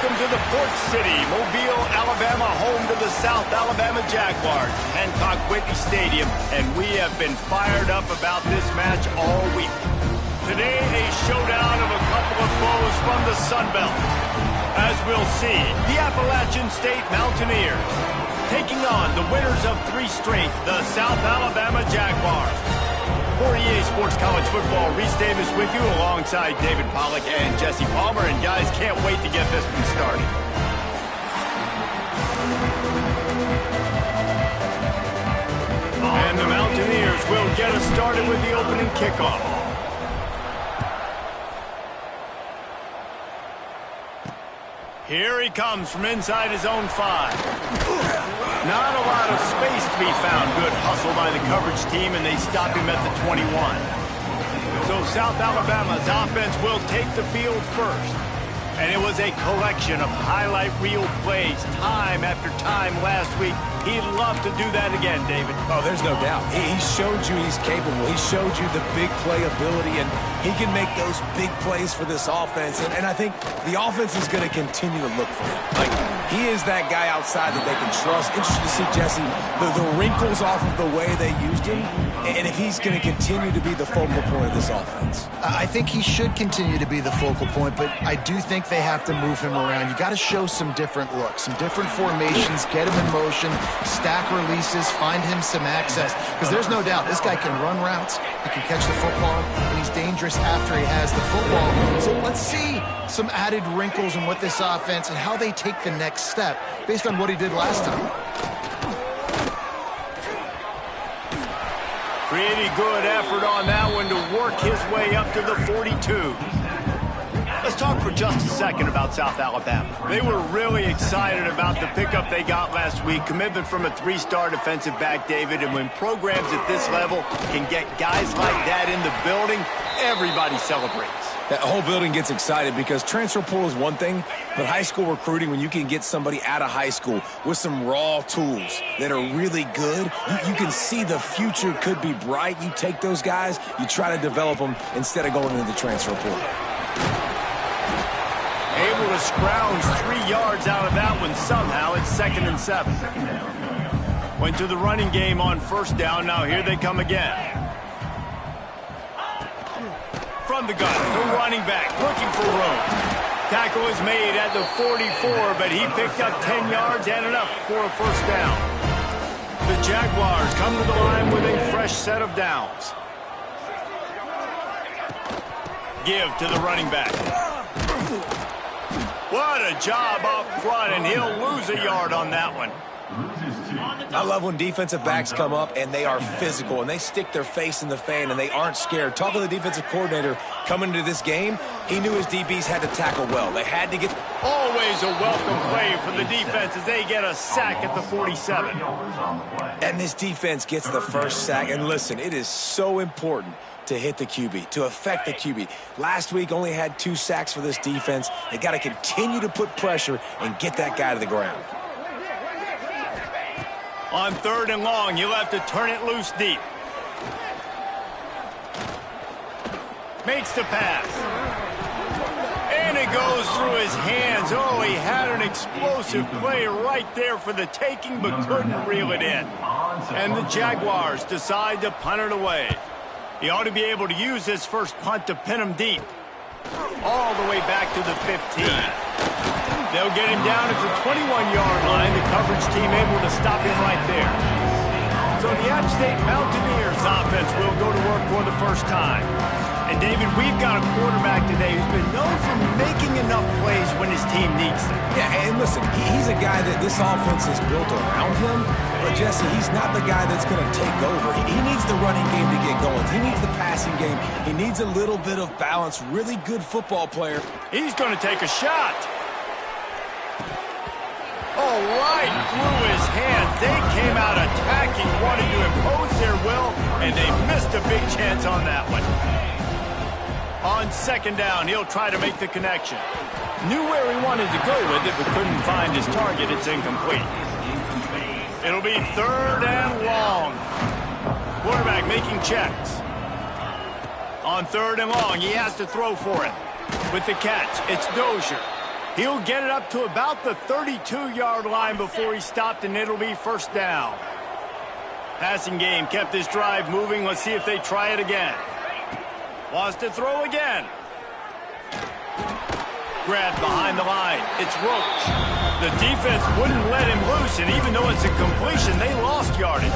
Welcome to the Port City, Mobile, Alabama, home to the South Alabama Jaguars, Hancock Whitney Stadium, and we have been fired up about this match all week. Today, a showdown of a couple of foes from the Sun Belt. As we'll see, the Appalachian State Mountaineers taking on the winners of 3 straight, the South Alabama Jaguars. For EA Sports College Football, Reese Davis with you alongside David Pollack and Jesse Palmer. And guys, can't wait to get this one started. And the Mountaineers will get us started with the opening kickoff. Here he comes from inside his own 5. Not a lot of space to be found. Good hustle by the coverage team, and they stop him at the 21. So South Alabama's offense will take the field first. And it was a collection of highlight reel plays time after time last week. He'd love to do that again, David. Oh, there's no doubt. He showed you he's capable. He showed you the big play ability, and he can make those big plays for this offense. And I think the offense is going to continue to look for him. Like, he is that guy outside that they can trust. Interesting to see, Jesse, the wrinkles off of the way they used him, and if he's going to continue to be the focal point of this offense. I think he should continue to be the focal point, but I do think they have to move him around. You got to show some different looks, some different formations, get him in motion, stack releases, find him some access, because there's no doubt this guy can run routes, he can catch the football, and he's dangerous after he has the football. So let's see some added wrinkles in what this offense and how they take the next step based on what he did last time. Pretty good effort on that one to work his way up to the 42. Let's talk for just a second about South Alabama. They were really excited about the pickup they got last week. Commitment from a 3-star defensive back, David. And when programs at this level can get guys like that in the building, everybody celebrates. That whole building gets excited because transfer portal is one thing, but high school recruiting, when you can get somebody out of high school with some raw tools that are really good, you can see the future could be bright. You take those guys, you try to develop them instead of going into the transfer portal. Able to scrounge 3 yards out of that one somehow. It's 2nd and 7. Went to the running game on 1st down. Now here they come again. From the gun, the running back looking for room. Tackle is made at the 44, but he picked up 10 yards and enough for a 1st down. The Jaguars come to the line with a fresh set of downs. Give to the running back. What a job up front, and he'll lose a yard on that one. I love when defensive backs come up and they are physical and they stick their face in the fan and they aren't scared. Talking to the defensive coordinator coming into this game, he knew his DBs had to tackle well. They had to get... Always a welcome play for the defense as they get a sack at the 47. And this defense gets the 1st sack. And listen, it is so important to hit the QB, to affect the QB. Last week only had 2 sacks for this defense. They got to continue to put pressure and get that guy to the ground. On 3rd and long, you'll have to turn it loose deep. Makes the pass. And it goes through his hands. Oh, he had an explosive play right there for the taking, but couldn't reel it in. And the Jaguars decide to punt it away. He ought to be able to use his first punt to pin him deep. All the way back to the 15. They'll get him down at the 21-yard line. The coverage team able to stop him right there. So the App State Mountaineers offense will go to work for the 1st time. And David, we've got a quarterback today who's been known for making enough plays when his team needs them. Yeah, and listen, he's a guy that this offense is built around him. But, Jesse, he's not the guy that's going to take over. He needs the running game to get going. He needs the passing game. He needs a little bit of balance. Really good football player. He's going to take a shot. Oh, right through his hands. They came out attacking, wanting to impose their will, and they missed a big chance on that one. On 2nd down, he'll try to make the connection. Knew where he wanted to go with it, but couldn't find his target. It's incomplete. It'll be 3rd and long. Quarterback making checks. On 3rd and long, he has to throw for it. With the catch, it's Dozier. He'll get it up to about the 32-yard line before he stopped, and it'll be first down. Passing game kept this drive moving. Let's see if they try it again. Wants to throw again. Grabbed behind the line. It's Roach. The defense wouldn't let him loose, and even though it's a completion, they lost yardage.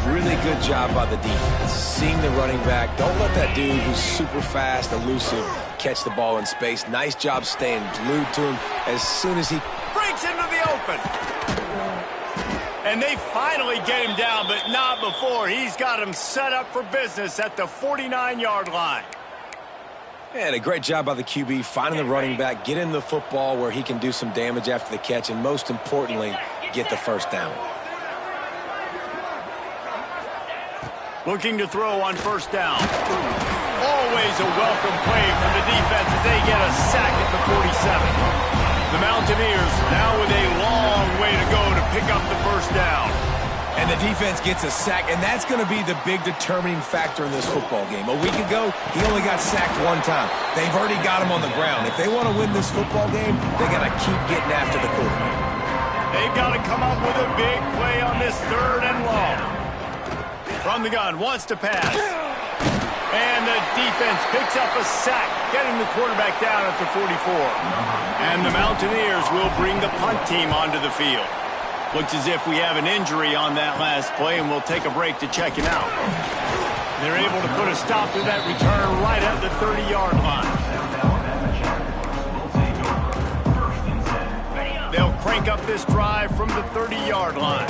Really good job by the defense. Seeing the running back. Don't let that dude who's super fast, elusive, catch the ball in space. Nice job staying glued to him as soon as he breaks into the open. And they finally get him down, but not before. He's got him set up for business at the 49-yard line. And a great job by the QB, finding the running back, get him the football where he can do some damage after the catch, and most importantly, get the first down. Looking to throw on first down. Always a welcome play from the defense as they get a sack at the 47. The Mountaineers now with a long way to go to pick up the first down. And the defense gets a sack, and that's going to be the big determining factor in this football game. A week ago, he only got sacked one time. They've already got him on the ground. If they want to win this football game, they got to keep getting after the quarterback. They've got to come up with a big play on this 3rd and long. From the gun, wants to pass. And the defense picks up a sack, getting the quarterback down at the 44. And the Mountaineers will bring the punt team onto the field. Looks as if we have an injury on that last play, and we'll take a break to check him out. They're able to put a stop to that return right at the 30-yard line. They'll crank up this drive from the 30-yard line.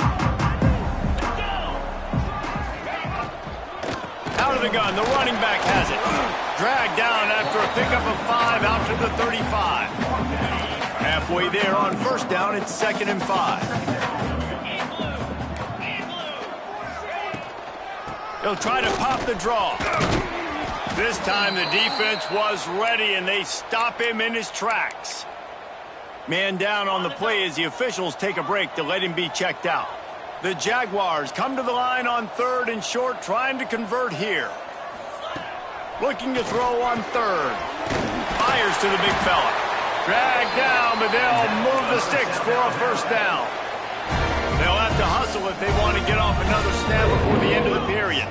Out of the gun, the running back has it. Dragged down after a pickup of 5 out to the 35. Halfway there on first down, it's 2nd and 5. They'll try to pop the draw. This time the defense was ready, and they stop him in his tracks. Man down on the play as the officials take a break to let him be checked out. The Jaguars come to the line on 3rd and short, trying to convert here. Looking to throw on 3rd. Fires to the big fella. Dragged down, but they'll move the sticks for a first down. They'll have to hustle if they want to get off another snap before the end of the period.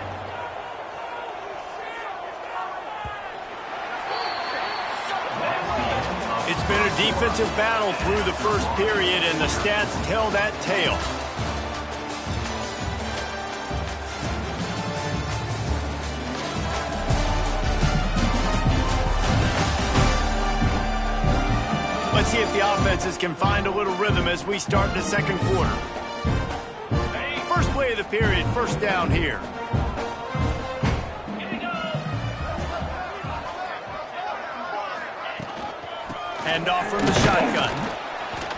It's been a defensive battle through the first period, and the stats tell that tale. Let's see if the offenses can find a little rhythm as we start the 2nd quarter. First play of the period, first down here. Hand off from the shotgun.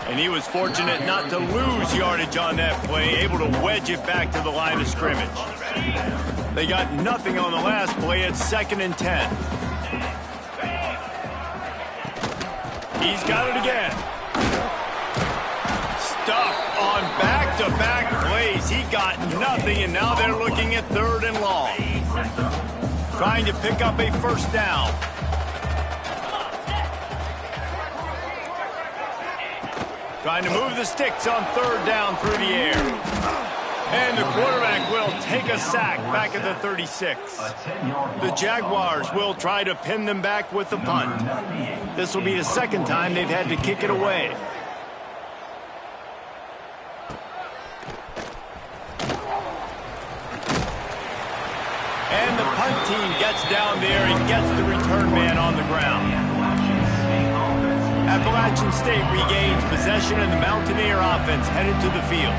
And he was fortunate not to lose yardage on that play, able to wedge it back to the line of scrimmage. They got nothing on the last play at 2nd and 10. He's got it again. Stuffed on back-to-back plays. He got nothing, and now they're looking at 3rd and long. Trying to pick up a first down. Trying to move the sticks on 3rd down through the air. And the quarterback will take a sack back at the 36. The Jaguars will try to pin them back with the punt. This will be the 2nd time they've had to kick it away. And the punt team gets down there and gets the return man on the ground. Appalachian State regains possession, and the Mountaineer offense headed to the field.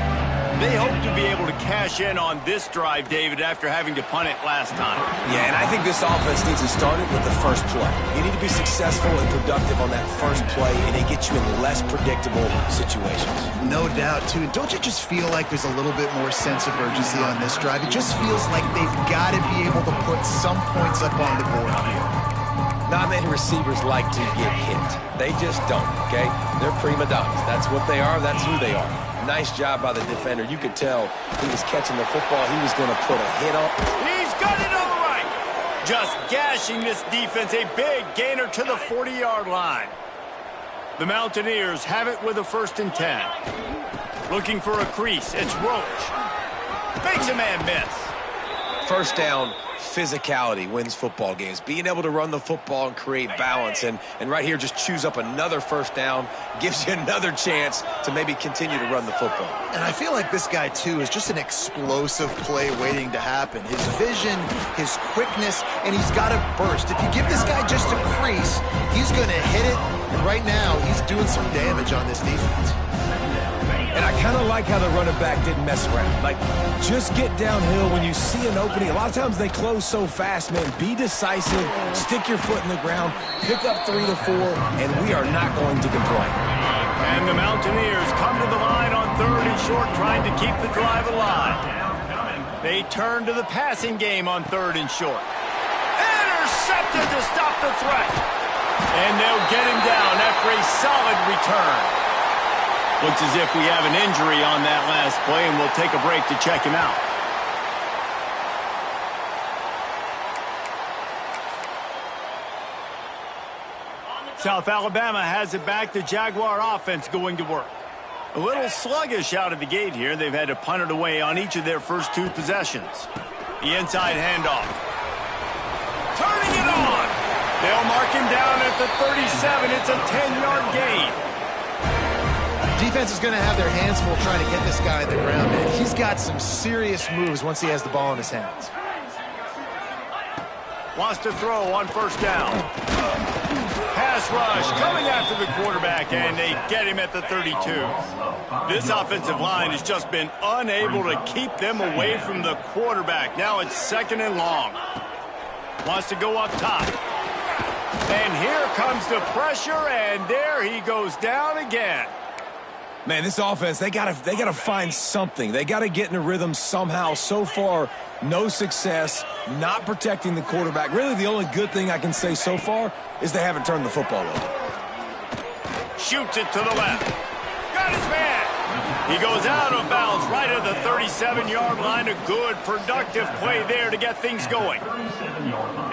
They hope to be able to cash in on this drive, David, after having to punt it last time. Yeah, and I think this offense needs to start it with the first play. You need to be successful and productive on that first play, and it gets you in less predictable situations. No doubt, too. Don't you just feel like there's a little bit more sense of urgency on this drive? It just feels like they've got to be able to put some points up on the board here. Not many receivers like to get hit. They just don't, okay? They're prima donnas. That's what they are. That's who they are. Nice job by the defender. You could tell he was catching the football. He was going to put a hit on. He's got it on the right. Just gashing this defense. A big gainer to the 40-yard line. The Mountaineers have it with a 1st and 10. Looking for a crease. It's Roach. Makes a man miss. First down, physicality wins football games. Being able to run the football and create balance. And right here, just choose up another 1st down. Gives you another chance to maybe continue to run the football. And I feel like this guy, too, is just an explosive play waiting to happen. His vision, his quickness, and he's got to burst. If you give this guy just a crease, he's going to hit it. And right now, he's doing some damage on this defense. And I kind of like how the running back didn't mess around. Like, just get downhill when you see an opening. A lot of times they close so fast, man. Be decisive, stick your foot in the ground, pick up 3 to 4, and we are not going to complain. And the Mountaineers come to the line on 3rd and short, trying to keep the drive alive. They turn to the passing game on 3rd and short. Intercepted to stop the threat. And they'll get him down after a solid return. Looks as if we have an injury on that last play, and we'll take a break to check him out. South Alabama has it back. The Jaguar offense going to work. A little sluggish out of the gate here. They've had to punt it away on each of their first 2 possessions. The inside handoff. Turning it on. They'll mark him down at the 37. It's a 10-yard gain. Defense is going to have their hands full trying to get this guy on the ground, man. He's got some serious moves once he has the ball in his hands. Wants to throw on 1st down. Pass rush coming after the quarterback, and they get him at the 32. This offensive line has just been unable to keep them away from the quarterback. Now it's 2nd and long. Wants to go up top. And here comes the pressure, and there he goes down again. Man, this offense, they gotta find something. They gotta get in a rhythm somehow. So far, no success, not protecting the quarterback. Really, the only good thing I can say so far is they haven't turned the football over. Shoots it to the left. Got his man. He goes out of bounds right at the 37-yard line. A good, productive play there to get things going.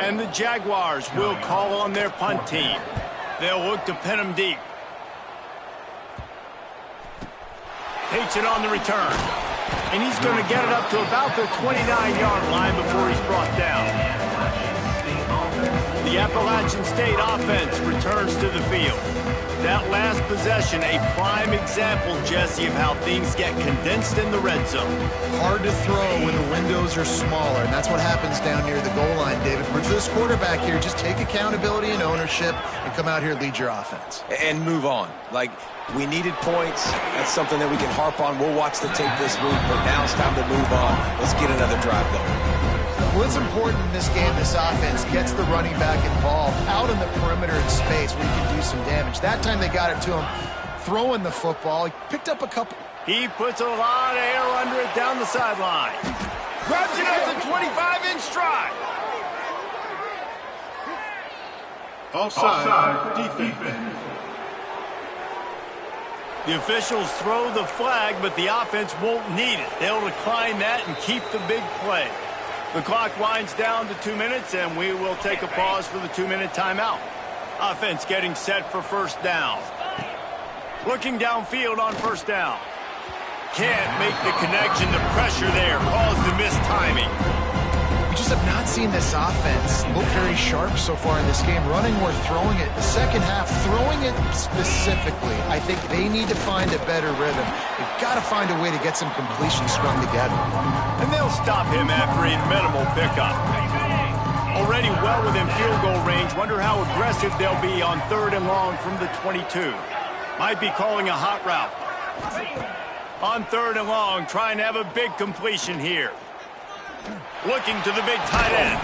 And the Jaguars will call on their punt team. They'll look to pin him deep. Takes it on the return. And he's going to get it up to about the 29-yard line before he's brought down. The Appalachian State offense returns to the field. That last possession, a prime example, Jesse, of how things get condensed in the red zone. Hard to throw when the windows are smaller, and that's what happens down near the goal line, David. But for this quarterback here, just take accountability and ownership and come out here and lead your offense. And move on. Like, we needed points. That's something that we can harp on. We'll watch the tape this week, but now it's time to move on. Let's get another drive going. What's important in this game, this offense gets the running back involved out in the perimeter in space where he can do some damage. That time they got it to him throwing the football. He picked up a couple. He puts a lot of air under it down the sideline. Grabs it up to 25 in stride. Offside defense. The officials throw the flag, but the offense won't need it. They'll decline that and keep the big play. The clock winds down to 2 minutes, and we will take a pause for the 2-minute timeout. Offense getting set for 1st down. Looking downfield on 1st down. Can't make the connection. The pressure there caused the missed timing. We just have not seen this offense look very sharp so far in this game. Running or throwing it. The second half, throwing it specifically. I think they need to find a better rhythm. They've got to find a way to get some completion strung together. And they'll stop him after a minimal pickup. Already well within field goal range. Wonder how aggressive they'll be on 3rd and long from the 22. Might be calling a hot route. On 3rd and long, trying to have a big completion here. Looking to the big tight end.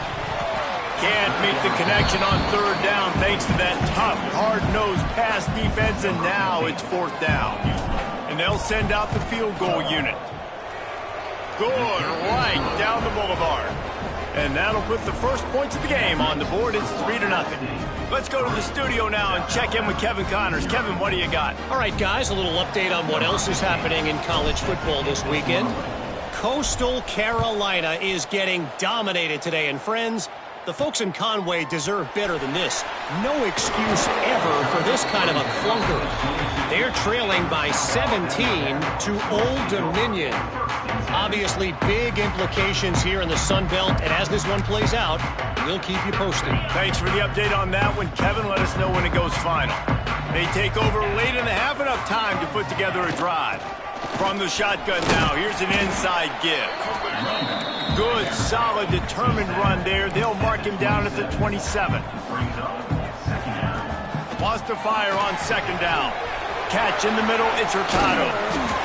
Can't make the connection on 3rd down thanks to that tough, hard-nosed pass defense, and now it's 4th down. And they'll send out the field goal unit. Good right down the boulevard. And that'll put the first points of the game on the board. It's 3-0. Let's go to the studio now and check in with Kevin Connors. Kevin, what do you got? All right, guys, a little update on what else is happening in college football this weekend. Coastal Carolina is getting dominated today, and friends, The folks in Conway deserve better than this. No excuse ever for this kind of a clunker. They're trailing by 17 to Old Dominion. Obviously, big implications here in the Sun Belt, and as this one plays out, we'll keep you posted. Thanks for the update on that one, Kevin. Let us know when it goes final. They take over late in the half, enough time to put together a drive. From the shotgun now, here's an inside give. Good, solid, determined run there. They'll mark him down at the 27. Wants to fire on second down. Catch in the middle, it's Hurtado.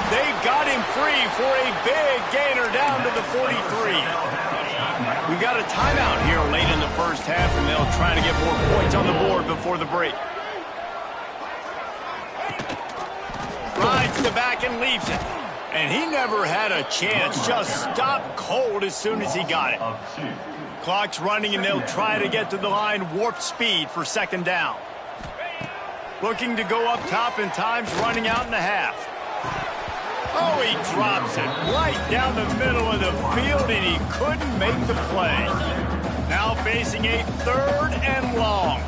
They've got him free for a big gainer down to the 43. We got a timeout here late in the first half, and they'll try to get more points on the board before the break. Rides the back and leaves it. And he never had a chance. Just stopped cold as soon as he got it. Clock's running, and they'll try to get to the line warp speed for second down. Looking to go up top, and time's running out in the half. Oh, he drops it right down the middle of the field, and he couldn't make the play. Now facing a third and long.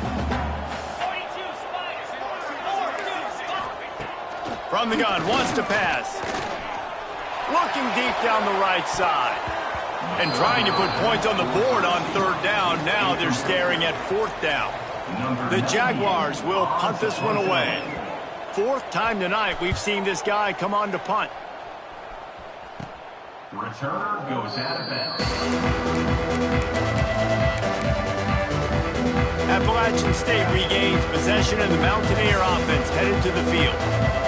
From the gun, wants to pass. Looking deep down the right side. And trying to put points on the board on third down. Now they're staring at fourth down. The Jaguars will punt this one away. Fourth time tonight we've seen this guy come on to punt. Returner goes out of bounds. Appalachian State regains possession, and the Mountaineer offense headed to the field.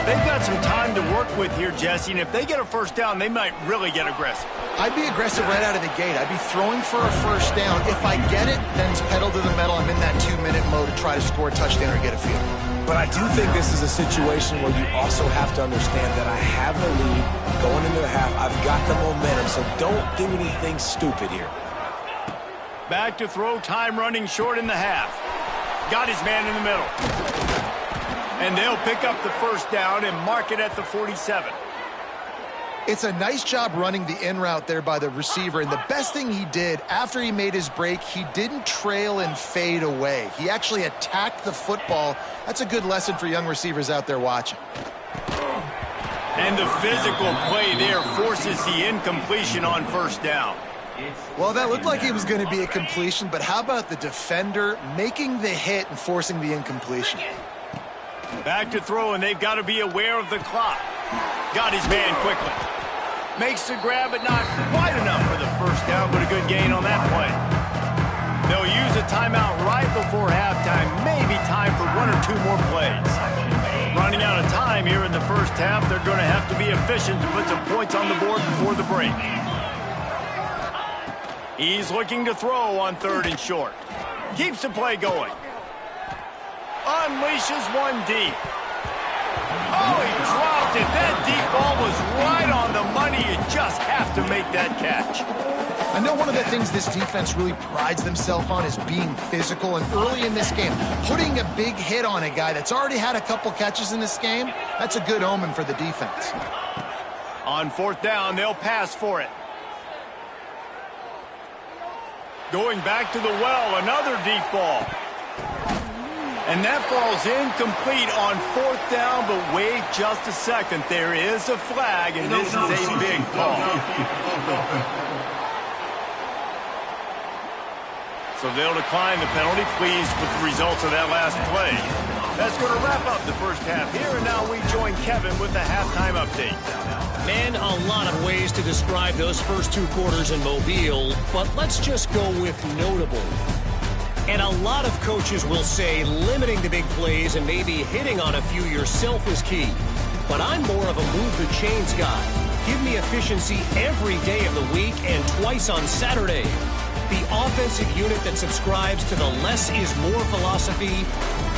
They've got some time to work with here, Jesse, and if they get a first down, they might really get aggressive. I'd be aggressive right out of the gate. I'd be throwing for a first down. If I get it, then it's pedal to the metal. I'm in that 2-minute mode to try to score a touchdown or get a field. But I do think this is a situation where you also have to understand that I have the lead going into the half. I've got the momentum, so don't do anything stupid here. Back to throw, time running short in the half. Got his man in the middle. And they'll pick up the first down and mark it at the 47. It's a nice job running the in route there by the receiver, and the best thing he did after he made his break, he didn't trail and fade away. He actually attacked the football. That's a good lesson for young receivers out there watching. And the physical play there forces the incompletion on first down. Well, that looked like it was going to be a completion, but how about the defender making the hit and forcing the incompletion? Back to throw, and they've got to be aware of the clock. Got his man quickly. Makes the grab, but not quite enough for the first down, but a good gain on that play. They'll use a timeout right before halftime. Maybe time for one or two more plays. Running out of time here in the first half, they're going to have to be efficient to put some points on the board before the break. He's looking to throw on third and short. Keeps the play going. Unleashes one deep. Oh, he dropped it. That deep ball was right on the money. You just have to make that catch. I know one of the things this defense really prides themselves on is being physical, and early in this game, putting a big hit on a guy that's already had a couple catches in this game, that's a good omen for the defense. On fourth down, they'll pass for it. Going back to the well, another deep ball. And that falls incomplete on fourth down, but wait just a second. There is a flag, and this is a big call. So they'll decline the penalty, pleased with the results of that last play. That's going to wrap up the first half here, and now we join Kevin with the halftime update. Man, a lot of ways to describe those first two quarters in Mobile, but let's just go with notable. And a lot of coaches will say limiting the big plays and maybe hitting on a few yourself is key. But I'm more of a move the chains guy. Give me efficiency every day of the week and twice on Saturday. The offensive unit that subscribes to the less is more philosophy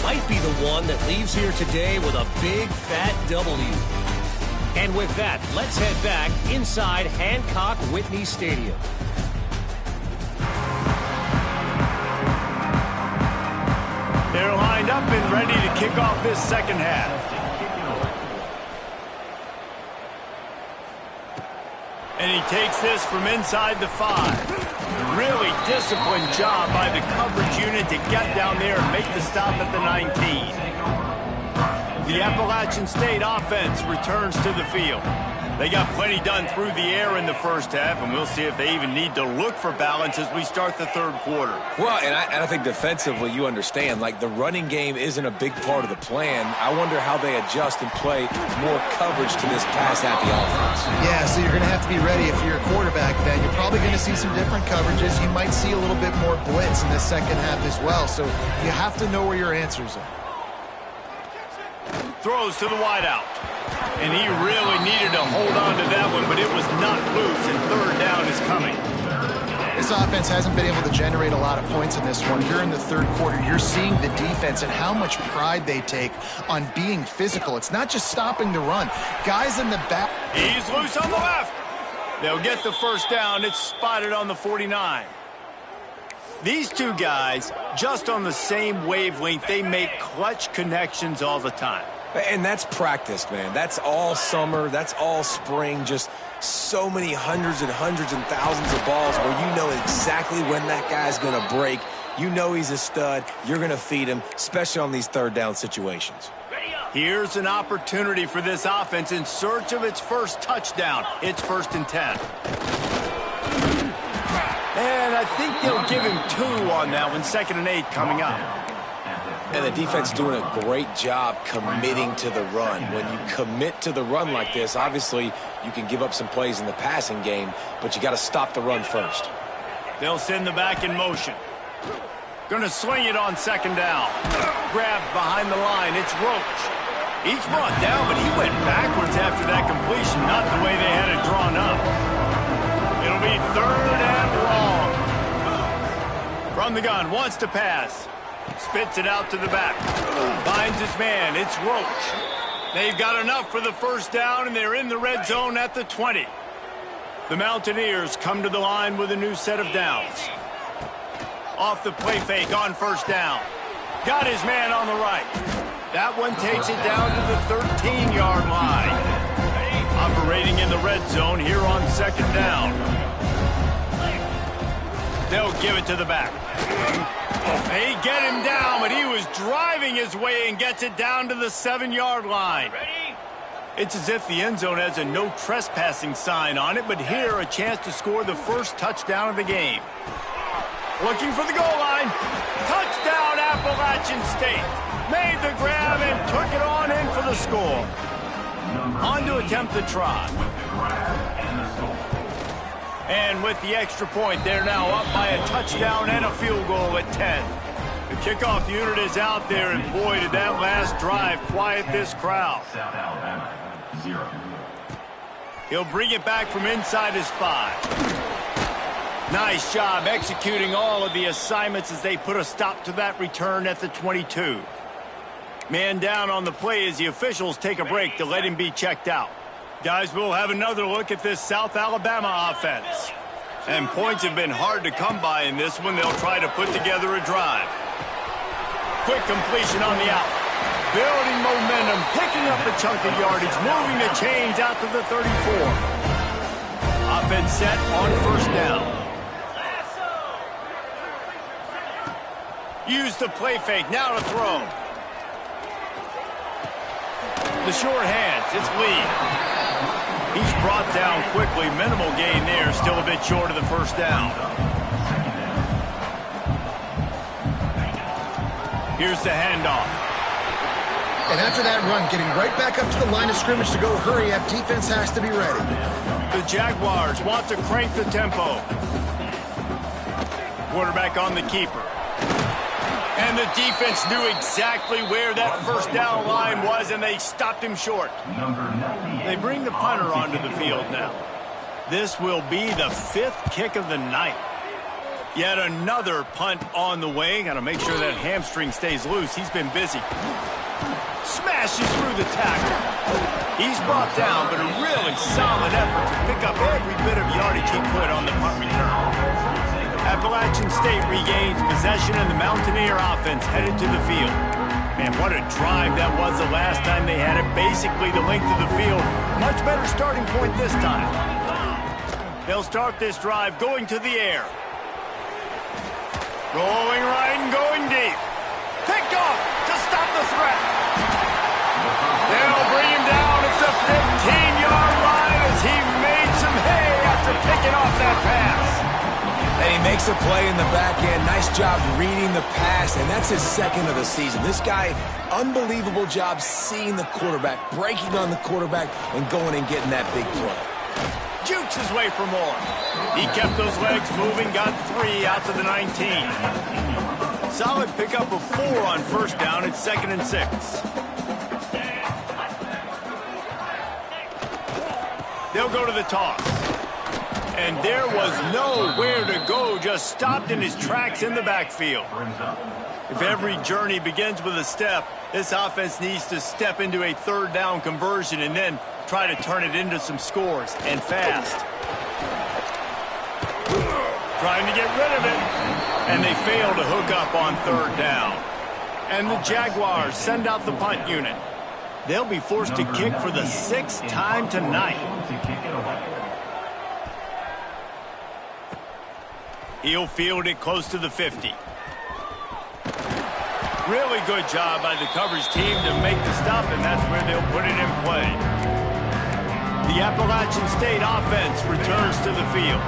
might be the one that leaves here today with a big fat W. And with that, let's head back inside Hancock Whitney Stadium. They're lined up and ready to kick off this second half. And he takes this from inside the 5. really disciplined job by the coverage unit to get down there and make the stop at the 19. The Appalachian State offense returns to the field. They got plenty done through the air in the first half, and we'll see if they even need to look for balance as we start the third quarter. Well, and I think defensively, you understand, like the running game isn't a big part of the plan. I wonder how they adjust and play more coverage to this pass-happy offense. Yeah, so you're going to have to be ready if you're a quarterback then. You're probably going to see some different coverages. You might see a little bit more blitz in the second half as well, so you have to know where your answers are. Throws to the wideout. And he really needed to hold on to that one, but it was not loose, and third down is coming. This offense hasn't been able to generate a lot of points in this one. Here in the third quarter, you're seeing the defense and how much pride they take on being physical. It's not just stopping the run. Guys in the back. He's loose on the left. They'll get the first down. It's spotted on the 49. These two guys, just on the same wavelength, they make clutch connections all the time. And that's practice, man. That's all summer. That's all spring. Just so many hundreds and thousands of balls where you know exactly when that guy's going to break. You know he's a stud. You're going to feed him, especially on these third down situations. Here's an opportunity for this offense in search of its first touchdown. It's 1st and 10. And I think they'll give him 2 on that one. 2nd and 8 coming up. And the defense doing a great job committing to the run. When you commit to the run like this, obviously you can give up some plays in the passing game, but you got to stop the run first. They'll send the back in motion. Going to swing it on 2nd down. Grabbed behind the line. It's Roach. He's brought down, but he went backwards after that completion, not the way they had it drawn up. It'll be 3rd and long. From the gun, wants to pass. Spits it out to the back. Finds his man. It's Roach. They've got enough for the first down, and they're in the red zone at the 20. The Mountaineers come to the line with a new set of downs. Off the play fake on 1st down. Got his man on the right. That one takes it down to the 13-yard line. Operating in the red zone here on 2nd down. They'll give it to the back. They get him down, but he was driving his way and gets it down to the 7-yard line. It's as if the end zone has a no trespassing sign on it, but here a chance to score the first touchdown of the game. Looking for the goal line. Touchdown, Appalachian State. Made the grab and took it on in for the score. On to attempt the try. And with the extra point, they're now up by a touchdown and a field goal at 10. The kickoff unit is out there, and boy, did that last drive quiet this crowd. South Alabama, 0. He'll bring it back from inside his 5. Nice job executing all of the assignments as they put a stop to that return at the 22. Man down on the play as the officials take a break to let him be checked out. Guys, we'll have another look at this South Alabama offense. And points have been hard to come by in this one. They'll try to put together a drive. Quick completion on the out. Building momentum, picking up a chunk of yardage, moving the chains out to the 34. Offense set on 1st down. Use the play fake, now to throw. The short hands, it's Lee. He's brought down quickly. Minimal gain there. Still a bit short of the first down. Here's the handoff. And after that run, getting right back up to the line of scrimmage to go hurry up, defense has to be ready. The Jaguars want to crank the tempo. Quarterback on the keeper. And the defense knew exactly where that first down line was, and they stopped him short. They bring the punter onto the field now. This will be the 5th kick of the night. Yet another punt on the way. Got to make sure that hamstring stays loose. He's been busy. Smashes through the tackle. He's brought down, but a really solid effort to pick up every bit of yardage he could on the punt return. Appalachian State regains possession, and the Mountaineer offense headed to the field. Man, what a drive that was the last time they had it. Basically the length of the field. Much better starting point this time. They'll start this drive going to the air. Going right and going deep. Picked off to stop the threat. They'll bring him down at the 15-yard line as he made some hay after picking off that pass. And he makes a play in the back end. Nice job reading the pass, and that's his second of the season. This guy, unbelievable job seeing the quarterback, breaking on the quarterback, and going and getting that big play. Jukes his way for more. He kept those legs moving, got 3 out to the 19. Solid pickup of 4 on first down. It's 2nd and 6. They'll go to the toss. And there was nowhere to go, just stopped in his tracks in the backfield. If every journey begins with a step, this offense needs to step into a 3rd down conversion and then try to turn it into some scores, and fast. Trying to get rid of it, and they fail to hook up on 3rd down. And the Jaguars send out the punt unit. They'll be forced to kick for the 6th time tonight. He'll field it close to the 50. Really good job by the coverage team to make the stop, and that's where they'll put it in play. The Appalachian State offense returns to the field.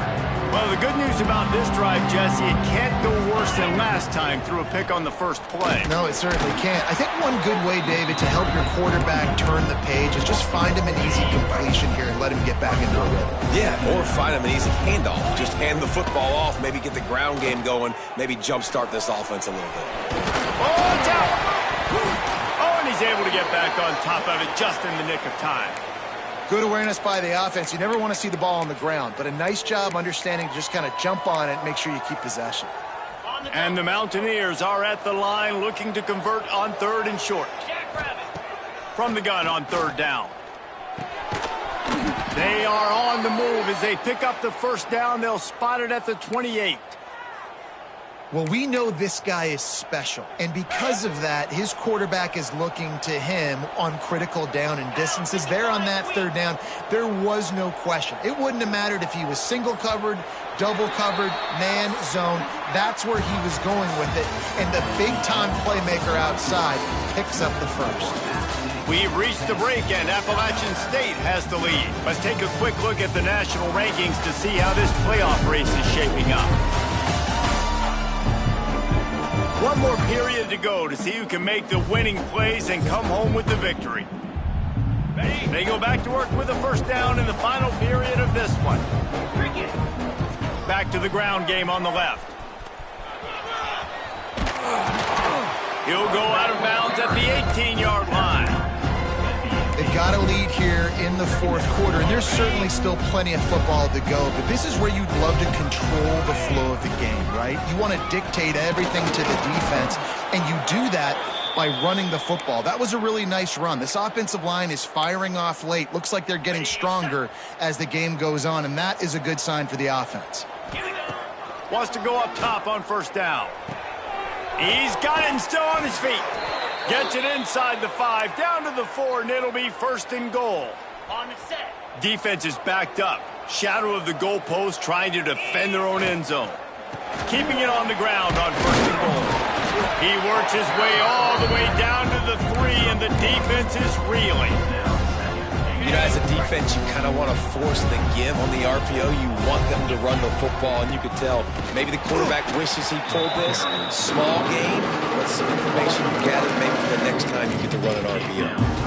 Well, the good news about this drive, Jesse, it can't go worse than last time through a pick on the first play. No, it certainly can't. I think one good way, David, to help your quarterback turn the page is just find him an easy completion here and let him get back into a rhythm. Yeah, or find him an easy handoff. Just hand the football off, maybe get the ground game going, maybe jumpstart this offense a little bit. Oh, it's out! Oh, and he's able to get back on top of it just in the nick of time. Good awareness by the offense. You never want to see the ball on the ground, but a nice job understanding to just kind of jump on it and make sure you keep possession. And the Mountaineers are at the line looking to convert on 3rd and short. From the gun on 3rd down. They are on the move as they pick up the first down. They'll spot it at the 28. Well, we know this guy is special, and because of that, his quarterback is looking to him on critical down and distances. There on that 3rd down, there was no question. It wouldn't have mattered if he was single covered, double covered, man, zone. That's where he was going with it, and the big-time playmaker outside picks up the first. We've reached the break, and Appalachian State has the lead. Let's take a quick look at the national rankings to see how this playoff race is shaping up. One more period to go to see who can make the winning plays and come home with the victory. They go back to work with a first down in the final period of this one. Back to the ground game on the left. He'll go out of bounds at the 18-yard line. They've got a lead here in the 4th quarter, and there's certainly still plenty of football to go, but this is where you'd love to control the flow of the game, right? You want to dictate everything to the defense, and you do that by running the football. That was a really nice run. This offensive line is firing off late. Looks like they're getting stronger as the game goes on, and that is a good sign for the offense. Wants to go up top on first down. He's got it and still on his feet. Gets it inside the 5, down to the 4, and it'll be 1st and goal. On the set. Defense is backed up. Shadow of the goalpost trying to defend their own end zone. Keeping it on the ground on 1st and goal. He works his way all the way down to the 3, and the defense is reeling. You know, as a defense, you kind of want to force the give on the RPO. You want them to run the football, and you could tell maybe the quarterback wishes he pulled this. Small gain, but some information you gather maybe for the next time you get to run an RPO.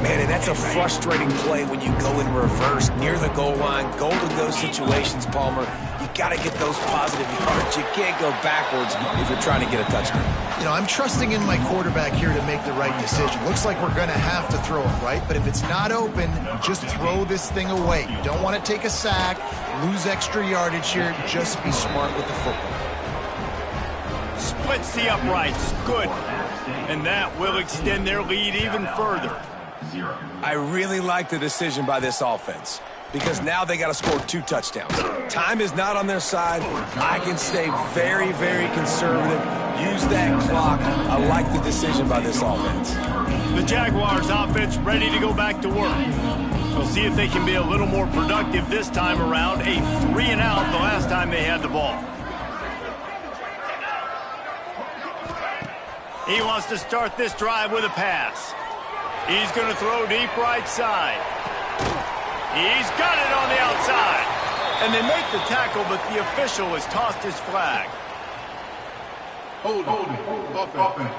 Man, and that's a frustrating play when you go in reverse near the goal line, goal-to-go situations, Palmer. You got to get those positive yards. You can't go backwards if you're trying to get a touchdown. You know, I'm trusting in my quarterback here to make the right decision. Looks like we're going to have to throw it, right? But if it's not open, just throw this thing away. You don't want to take a sack, lose extra yardage here. Just be smart with the football. Splits the uprights. Good. And that will extend their lead even further. I really like the decision by this offense because now they got to score 2 touchdowns. Time is not on their side. I can stay very, very conservative. Use that clock. I like the decision by this offense. The Jaguars offense ready to go back to work. We'll see if they can be a little more productive this time around. A 3-and-out the last time they had the ball. He wants to start this drive with a pass. He's going to throw deep right side. He's got it on the outside. And they make the tackle, but the official has tossed his flag. Hold offense.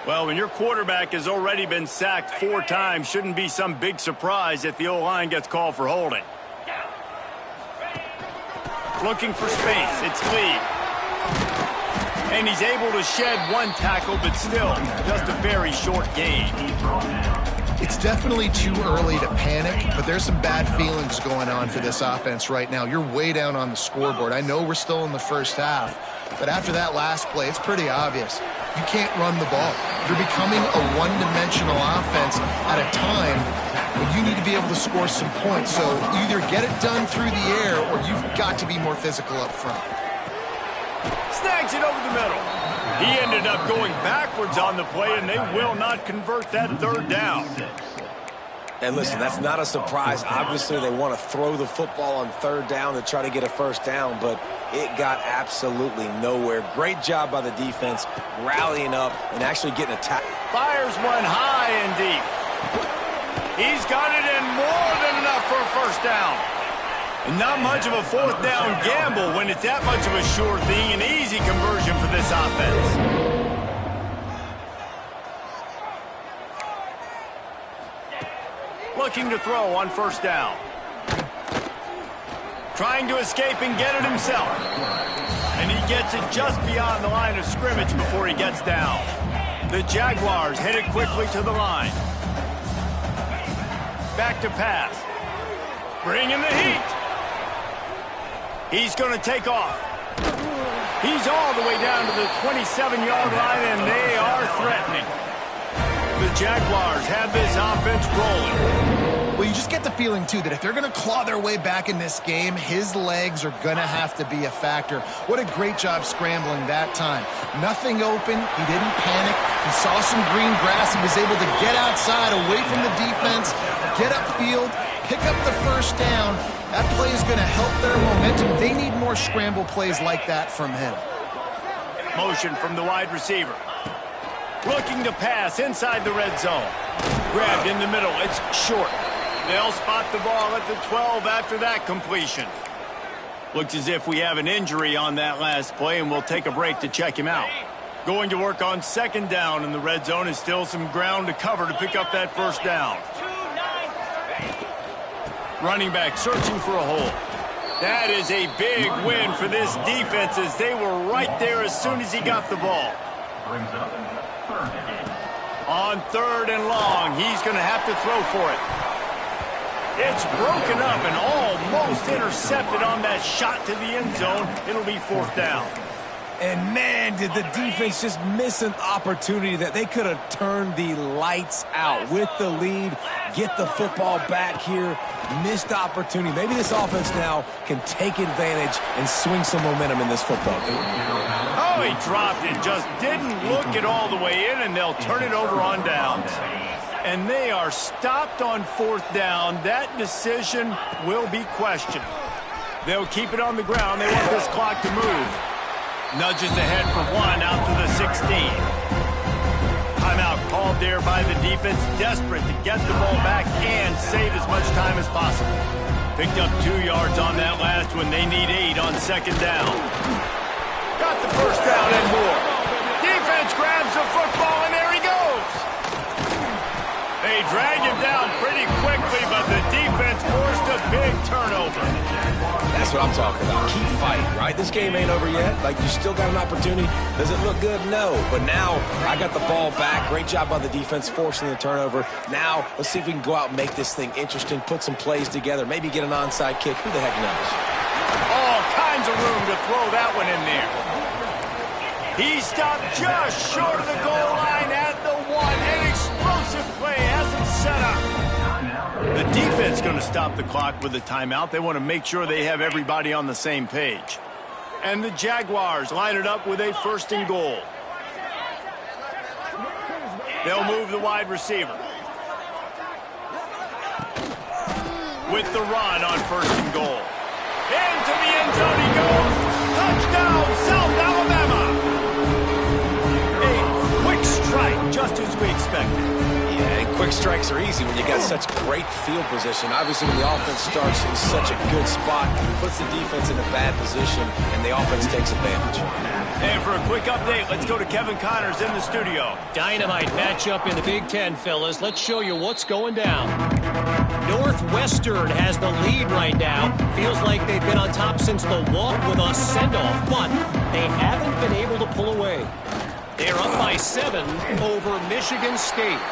Well, when your quarterback has already been sacked 4 times, shouldn't be some big surprise if the O-line gets called for holding. Looking for space. It's Lee. And he's able to shed 1 tackle, but still just a very short gain. It's definitely too early to panic, but there's some bad feelings going on for this offense right now. You're way down on the scoreboard. I know we're still in the first half, but after that last play, it's pretty obvious. You can't run the ball. You're becoming a one-dimensional offense at a time when you need to be able to score some points. So either get it done through the air or you've got to be more physical up front. Snags it over the middle. He ended up going backwards on the play, and they will not convert that 3rd down. And listen, that's not a surprise. Obviously, they want to throw the football on 3rd down to try to get a 1st down, but it got absolutely nowhere. Great job by the defense, rallying up and actually getting a tackle. Fires one high and deep. He's got it in more than enough for a 1st down. And not much of a 4th down gamble when it's that much of a sure thing. An easy conversion for this offense. Looking to throw on 1st down. Trying to escape and get it himself. And he gets it just beyond the line of scrimmage before he gets down. The Jaguars headed quickly to the line. Back to pass. Bringing the heat. He's going to take off. He's all the way down to the 27-yard line, and they are threatening. The Jaguars have this offense rolling. Well, you just get the feeling, too, that if they're going to claw their way back in this game, his legs are going to have to be a factor. What a great job scrambling that time. Nothing open. He didn't panic. He saw some green grass. He was able to get outside, away from the defense, get upfield, pick up the 1st down. That play is going to help their momentum. They need more scramble plays like that from him. Motion from the wide receiver. Looking to pass inside the red zone. Grabbed in the middle. It's short. They'll spot the ball at the 12 after that completion. Looks as if we have an injury on that last play, and we'll take a break to check him out. Going to work on 2nd down in the red zone is still some ground to cover to pick up that 1st down. Running back searching for a hole. That is a big win for this defense as they were right there as soon as he got the ball. On 3rd and long, he's going to have to throw for it. It's broken up and almost intercepted on that shot to the end zone. It'll be 4th down. And man, did the defense just miss an opportunity that they could have turned the lights out with the lead, get the football back here. Missed opportunity. Maybe this offense now can take advantage and swing some momentum in this football game. Oh, he dropped it. Just didn't look it all the way in, and they'll turn it over on downs. And they are stopped on 4th down. That decision will be questioned. They'll keep it on the ground. They want this clock to move. Nudges ahead for 1 out to the 16. Timeout called there by the defense, desperate to get the ball back and save as much time as possible. Picked up 2 yards on that last one. They need 8 on 2nd down. Got the 1st down and more. Defense grabs the football, and there he goes. They drag him down pretty quickly, but the defense forced a big turnover. That's what I'm talking about. Keep fighting, right? This game ain't over yet. Like, you still got an opportunity. Does it look good? No. But now, I got the ball back. Great job by the defense forcing the turnover. Now, let's see if we can go out and make this thing interesting, put some plays together, maybe get an onside kick. Who the heck knows? All kinds of room to throw that one in there. He stopped just short of the goal line at the 1. An explosive play has him set up. The defense going to stop the clock with a timeout. They want to make sure they have everybody on the same page. And the Jaguars line it up with a 1st and goal. They'll move the wide receiver. With the run on 1st and goal. Into the end zone he goes. Touchdown, South Alabama. we expected. Yeah, and quick strikes are easy when you got such great field position. Obviously, when the offense starts in such a good spot, it puts the defense in a bad position, and the offense takes advantage. And for a quick update, let's go to Kevin Connors in the studio. Dynamite matchup in the Big Ten, fellas. Let's show you what's going down. Northwestern has the lead right now. Feels like they've been on top since the walk with a send-off, but they haven't been able to pull away. They're up by 7 over Michigan State.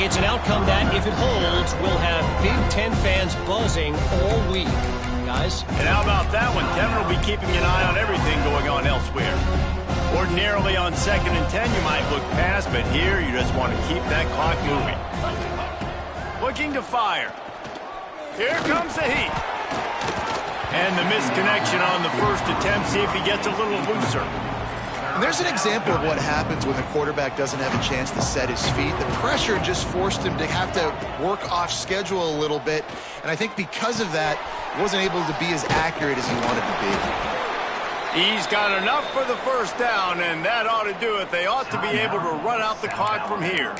It's an outcome that, if it holds, will have Big Ten fans buzzing all week. Guys? And how about that one? Kevin will be keeping an eye on everything going on elsewhere. Ordinarily on 2nd and 10, you might look past, but here you just want to keep that clock moving. Looking to fire. Here comes the heat. And the misconnection on the first attempt. See if he gets a little looser. And there's an example of what happens when the quarterback doesn't have a chance to set his feet. The pressure just forced him to have to work off schedule a little bit. And I think because of that, he wasn't able to be as accurate as he wanted to be. He's got enough for the first down, and that ought to do it. They ought to be able to run out the clock from here.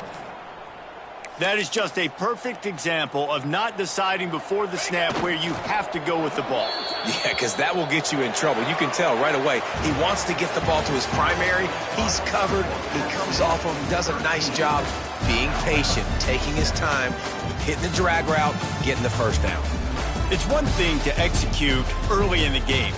That is just a perfect example of not deciding before the snap where you have to go with the ball. Yeah, because that will get you in trouble. You can tell right away. He wants to get the ball to his primary. He's covered. He comes off him, does a nice job being patient, taking his time, hitting the drag route, getting the first down. It's one thing to execute early in the game.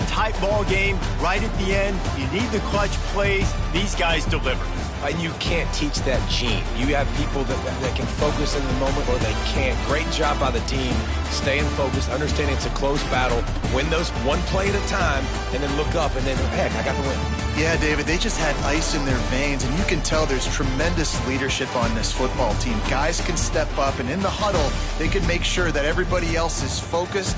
Tight ball game, right at the end, you need the clutch plays. These guys deliver. And you can't teach that gene. You have people that can focus in the moment or they can't. Great job by the team, staying focused, understanding it's a close battle, win those one play at a time, and then look up and then, heck, I got the win. Yeah, David, they just had ice in their veins, and you can tell there's tremendous leadership on this football team. Guys can step up, and in the huddle, they can make sure that everybody else is focused